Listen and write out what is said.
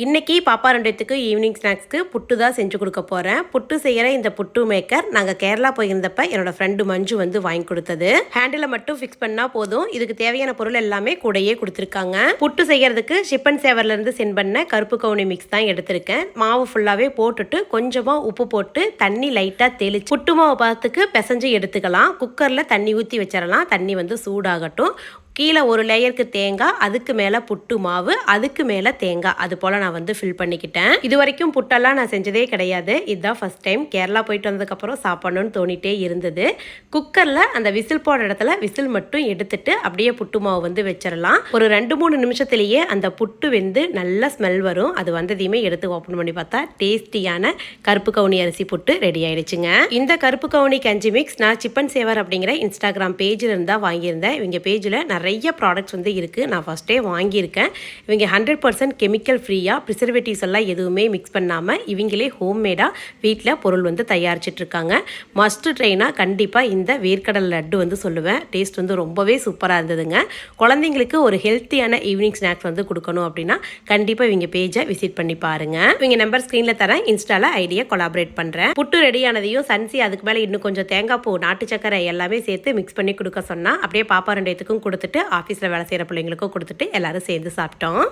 இன்றைக்கி பாப்பா ரெண்டுத்துக்கு ஈவினிங் ஸ்நாக்ஸ்க்கு புட்டு தான் செஞ்சு கொடுக்க போகிறேன். புட்டு செய்கிற இந்த புட்டு மேக்கர் நாங்கள் கேரளா போயிருந்தப்ப என்னோடய ஃப்ரெண்டு மஞ்சு வந்து வாங்கி கொடுத்தது. ஹேண்டில் மட்டும் ஃபிக்ஸ் பண்ணால் போதும். இதுக்கு தேவையான பொருள் எல்லாமே கூடயே கொடுத்துருக்காங்க. புட்டு செய்கிறதுக்கு ஷிப்பன் சேவர்லேருந்து சென்ட் பண்ண கருப்பு கவுனி மிக்ஸ் தான் எடுத்திருக்கேன். மாவு ஃபுல்லாகவே போட்டுட்டு கொஞ்சமாக உப்பு போட்டு தண்ணி லைட்டாக தெளிச்சு புட்டு மாவு பார்த்துக்கு பிசைஞ்சு எடுத்துக்கலாம். குக்கரில் தண்ணி ஊற்றி வச்சிடலாம். தண்ணி வந்து சூடாகட்டும். கீழே ஒரு லேயருக்கு தேங்காய், அதுக்கு மேலே புட்டு மாவு, அதுக்கு மேலே தேங்காய், அது போல் நான் வந்து ஃபில் பண்ணிக்கிட்டேன். இது வரைக்கும் புட்டெல்லாம் நான் செஞ்சதே கிடையாது. இதுதான் ஃபஸ்ட் டைம். கேரளா போயிட்டு வந்ததுக்கப்புறம் சாப்பிடணும்னு தோணிட்டே இருந்தது. குக்கரில் அந்த விசில் போடுற இடத்துல விசில் மட்டும் எடுத்துட்டு அப்படியே புட்டு மாவு வந்து வச்சிடலாம். ஒரு 2-3 நிமிஷத்துலேயே அந்த புட்டு வெந்து நல்ல ஸ்மெல் வரும். அது வந்ததையுமே எடுத்து ஓப்பன் பண்ணி பார்த்தா டேஸ்டியான கருப்பு கவுனி அரிசி புட்டு ரெடி ஆயிடுச்சுங்க. இந்த கருப்பு கவுனி கஞ்சி மிக்ஸ் நான் சிப்பன் சேவர் அப்படிங்கிற இன்ஸ்டாகிராம் பேஜில் இருந்தால் வாங்கியிருந்தேன். இவங்க பேஜில் நிறைய ப்ராடக்ட்ஸ் வந்து இருக்குது. நான் ஃபஸ்ட்டே வாங்கியிருக்கேன். இவங்க 100% கெமிக்கல் ஃப்ரீயாக ப்ரிசர்வேட்டிவ்ஸ் எல்லாம் எதுவுமே மிக்ஸ் பண்ணாமல் இவங்களே ஹோம்மேடாக வீட்டில் பொருள் வந்து தயாரிச்சிட்ருக்காங்க. மஸ்ட் ட்ரைனா கண்டிப்பாக இந்த வேர்க்கடல் லட்டு வந்து சொல்லுவேன். டேஸ்ட் வந்து ரொம்பவே சூப்பராக இருந்ததுங்க. குழந்தைங்களுக்கு ஒரு ஹெல்த்தியான ஈவினிங் ஸ்நாக்ஸ் வந்து கொடுக்கணும் அப்படின்னா கண்டிப்பாக இவங்க பேஜை விசிட் பண்ணி பாருங்கள். இவங்க நம்பர் ஸ்க்ரீனில் தரேன். இன்ஸ்டாவில் ஐடியா கொலாபரேட் பண்ணுறேன். புட்டு ரெடியானதையும் சன்சி அதுக்கு மேலே இன்னும் கொஞ்சம் தேங்காய் பூ, நாட்டு சக்கரை எல்லாமே சேர்த்து மிக்ஸ் பண்ணி கொடுக்க சொன்னால் அப்படியே பாப்பா 2 கொடுத்துட்டு ஆஃபீஸில் வேலை செய்கிற பிள்ளைங்களுக்கும் கொடுத்துட்டு எல்லோரும் சேர்ந்து சாப்பிட்டோம்.